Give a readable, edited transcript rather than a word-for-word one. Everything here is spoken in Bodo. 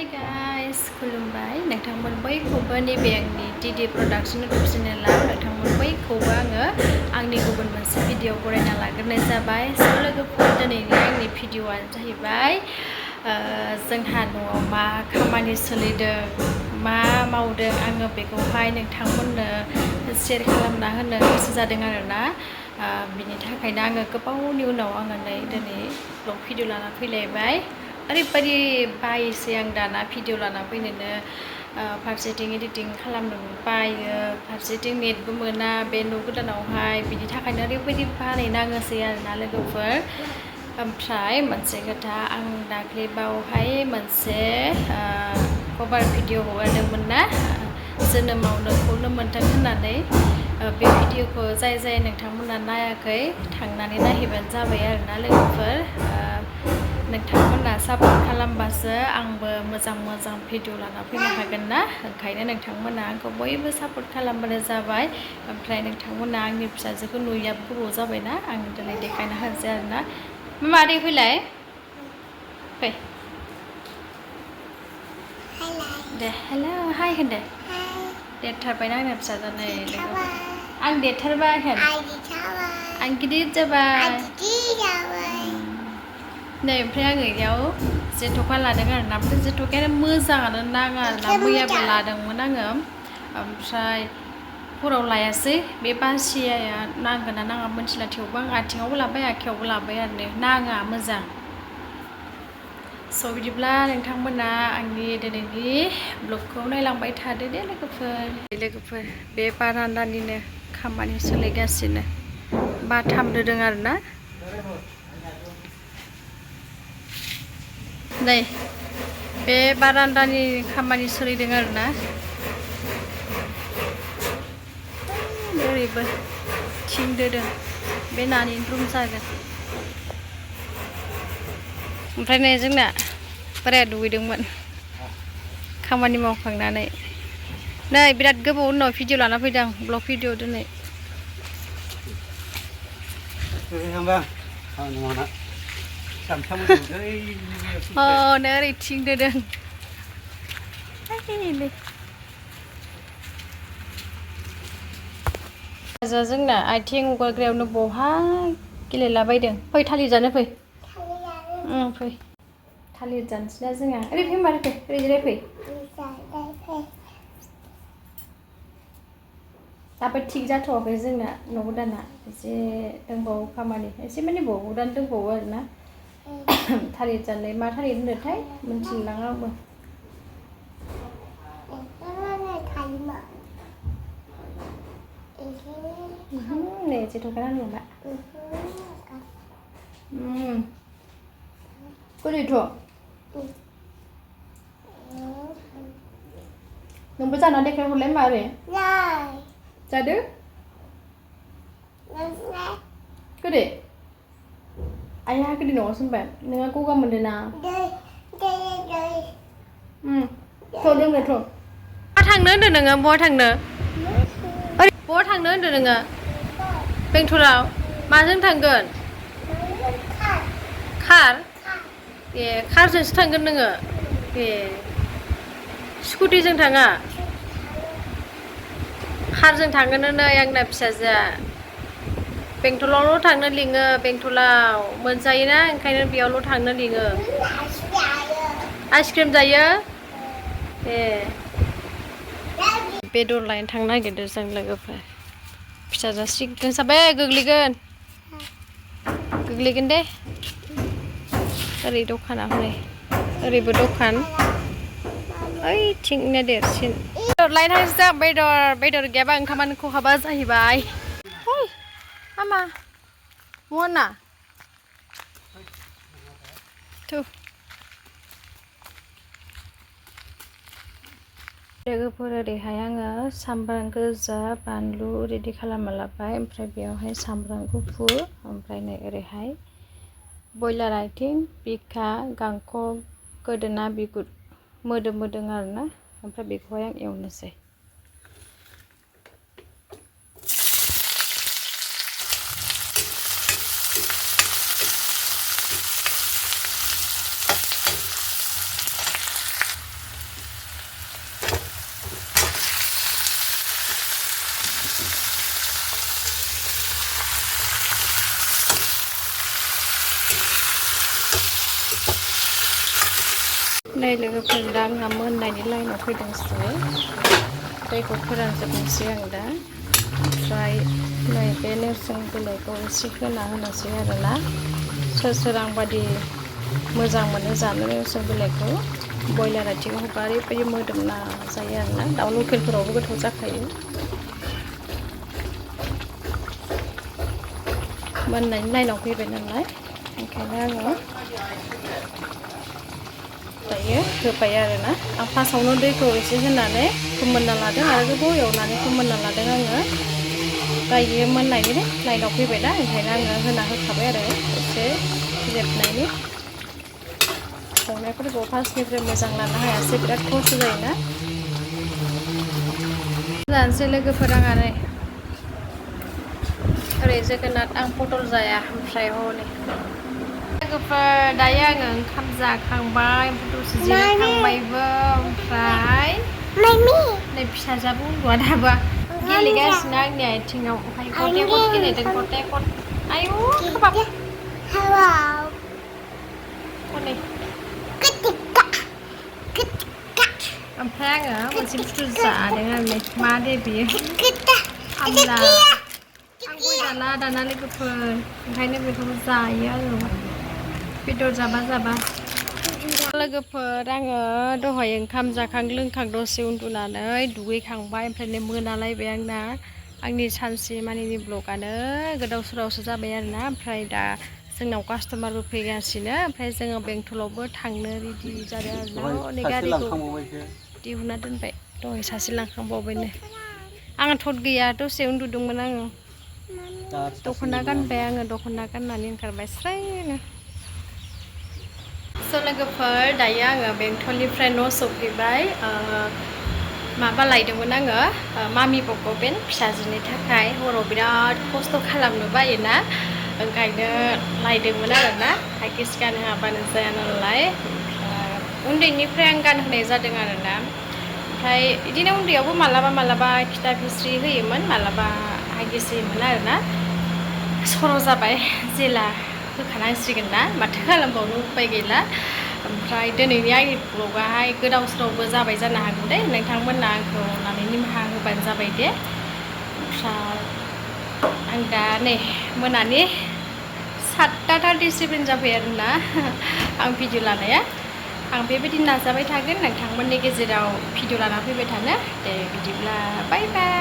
Hi guys, खुलुमबाय नोंथांमोन बयखौबो नैबे आंनि DD प्रडाक्शन YouTube चेनेलाव नोंथांमोन बयखौबो आङो आंनि गुबुन मोनसे भिडिअ बरायना लाग्रोनाय जाबाय। स' लोगोफोर दिनैनि आंनि भिडिअआनो जाहैबाय जोंहा न'आव मा खामानि सोलिदों मा मावदों आङो बेखौहाय नोंथांमोननो शेयार खालामना होनो गोसो जादों आरोना। बिनि थाखायनो आङो गोबावनि उनाव आङो दिनै ब्लग भिडिअ लाना फैलायबाय। ओरैबायदि बायोसै आं दाना भिडिअ लाना फैनोनो फारसेथिं एडिटिं खालामनो बायो फारसेथिं नेटबो मोना बे न' गोदानावहाय बिनि थाखायनो ओरैबायदि बानाय नाङोसै आरोना लोगोफोर। ओमफ्राय मोनसे खोथा आं दाख्लैबावहाय मोनसे कभार भिडिअ हगारदोंमोन ना जोनोमाव नोंखौनो मोनथों होननानै बे भिडिअखौ जाय नोंथांमोना नायाखै थांनानै नायहैबानो जाबाय आरोना लोगोफोर। नोंथांमोना सापर्ट खालामबासो आंबो मोजां भिडिअ लाना फैनो हागोन ना, ओंखायनो नोंथांमोना आंखौ बयबो सापर्ट खालामबानो जाबाय। ओमफ्राय नोंथांमोना आंनि फिसाजोखौ नुयैयाबो गोबाव जाबायना आं दिनै देखायना होनोसै आरोना। मादै फैलाय फै दे हेल' हाय होनदे देरथारबायना आंना फिसाजोआ नै लोगोफोर। आं देरथारबाय होन आं गिदिर जाबाय नै। ओमफ्राय आङो बेयाव जेथ'खा लादों आरोना, ओमफ्राय जेथ'खायानो मोजाङानो नाङा आरोना। मैयाबो लादोंमोन आङो ओमफ्राय हराव लायासै। बे बासियाया नांगोन ना नाङा मोनथिला, थेवबो आं आथिङावबो लाबाय आखायावबो लाबाय आरो नाङा मोजां। स' बिदिब्ला नोंथांमोना आंनि दिनैनि ब्लगखौ नायलांबाय थादो दे लोगोफोर। बे बारान्दानिनो खामानि सोलिगासिनो बाथाम दोदों आरोना। नै बे बारान्दानि खामानि सोलिदों आरोना। ओरैबो थिं दोदों, बे नानि रुम जागोन। ओमफ्राय नै जोंना बोराया दुगैदोंमोन खामानि मावखांनानै। नै बिराद गोबाव उनाव भिडिअ लाना फैदों ब्लग भिडिअ दिनै। नै ओरै थिं दोदों। जोंना आथिं हगारग्रायावनो बहा गेलेलाबायदों। फै थालिर जानो फै। फै थालिर जानोसै ना जोंहा। ओरै फै मारै फै ओरै जिराय फै। दाबो थिग जाथ'वाखै जोंना न' गोदाना, एसे दंबावो खामानि, एसे माने बहुदानो दंबावो आरोना। थालिर जानाय मा थालिर होनोथाय मिथिलायलाङा आंबो। नै जेथ'खाया नुला गोदैथ'। नोंबो जाना देखायहरलाय मारै जादो गोदै। आइया गोदै नङासो होनबाय, नोंहा गगा मोनदों ना? थ' लोंनो थ'। बहा थांनो होनदों नोङो? बहा थांनो? बहा थांनो होनदों नोङो? बेंथलाव माजों थांगोन? खार? ए खारजोंसो थांगोन नोङो? ए स्कुटिजों थाङा? खारजों थाङोनो नै आंना फिसाजोआ। बेंथलावल' थांनो लिङो, बेंथलाव मोनजायोना ओंखायनो बेयावल' थांनो लिङो। आइसक्रिम जायो? ए बेदर लायनो थांनो नागिरदों जों लोगोफोर। फिसाजोआ सिगां जाबाय गोग्लैगोन दे। ओरै दखाना हनै ओरैबो दखान, ओइथिंनिया देरसिन। बेदर लायनो थांसै जों। बेदर गैयाबा ओंखामानो खहाबा जाहैबाय। हामा मना लोगोफोर। ओरैहाय आङो सामब्राम गोजा बानलु रेडि खालामना लाबाय, ओमफ्राय बेयावहाय सामब्राम गुफुर, ओमफ्राय नै ओरैहाय बयलार आथिं, बिखा, गांखं, गोदोना, बिगुर मोदोम आरोना। ओमफ्राय बेखौहाय आं एवनोसै। नै लोगोफोर दा आंहा मोननायनि लाइनाव फैदोंसै दैखौ फोरानजोबनोसै आं दा ओमफ्राय नै बे नेरसोन बिलाइखौ एसे होना होनोसै आरोना सोर सोर आंबादि मोजां मोनो जानो नेरसोन बिलाइखौ बयलार आथिं होबा ओरैबायदि मोदोमना जायो आरोना दाउ लकेलफोरावबो गोथाव जाखायो मोननायनि लाइनाव फैबाय नालाय ओंखायनो आङो दायो होबाय आरोना आं फार्स्टआवनो दैखौ एसे होनानै फोमोनना लादों आरो गोबाव एवनानै फोमोनना लादों आङो दायो मोननायनि लाइनाव फैबाय ना ओंखायनो आङो होना होखाबाय आरो एसे रेबनायनि संनायफोरखौ फार्स्टनिफ्राय मोजां लानो हायासै बिराद खस्थ' जायोना जानोसै लोगोफोर आंहा नै ओरै जोगोनार आं पटल जाया ओमफ्राय हनै लोगोफोर दायो आङो ओंखाम जाखांबाय दसे जिरायखांबायबो ओमफ्राय नै फिसाजोआबो उन्दुआ दाबो गेलेगासिनो आंनि आथिङाव ओमफ्राय गटे गट गेलेदों गटे गट आयु खोबाब हनै ओमफ्राय आङो मोनसे बुस्थु जादों आरो नै मा दे बियो आमला आं गय जाला दाना लोगोफोर ओंखायनो बेखौबो जायो आङो बेदर जाबा लोगोफोर आङो दहाय ओंखाम जाखां लोंखां दसे उन्दुनानै दुगैखांबाय ओमफ्राय मोनालायबाय आंना आंनि सानसे मानिनि ब्लगानो गोदाव सोरावसो जाबाय आरोना ओमफ्राय दा जोंनाव कास्टमारबो फैगासिनो ओमफ्राय जोङो बेंटलावबो थांनो रेडि जादों आरोना हनै गारिखौ दिहुनना दोनबाय दहाय सासे लांखांबावबायनो आङो थट गैया दसे उन्दुदोंमोन आङो दख'ना गानबाय आङो दख'ना गाननानै ओंखारबाय स्रायनो स' लोगोफोर दायो आङो बेंटलनिफ्राय न' सफैबाय माबा लायदोंमोन आङो मामि बक' पेन फिसाजोनि थाखाय हराव बिराद खस्थ' खालामनो बायोना ओंखायनो लायदोंमोन आरोना हागिस गानहोआबानो जाया नालाय उन्दैनिफ्राय आं गानहोनाय जादों आरोना ओमफ्राय बिदिनो उन्दैयावबो मालाबा खिथा फिस्रि होयोमोन मालाबा हागिस होयोमोन आरोना सर' जाबाय जेला होखानांसिगोन ना माथो खालामबावनो उपाय गैला ओमफ्राय दिनैनि आंनि ब्लगाहाय गोदाव सोरावबो जाबाय जानो हागौ दे नोंथांमोना आंखौ अननानै निमाहा होबानो जाबाय दे ओमफ्राय आं दा नै मोनानि 7:37 जाबाय आरोना आं भिडिअ लानाया आं बेबायदि नाजाबाय थागोन नोंथांमोननि गेजेराव भिडिअ लाना फैबाय थानो दे बिदिब्ला बाय बाय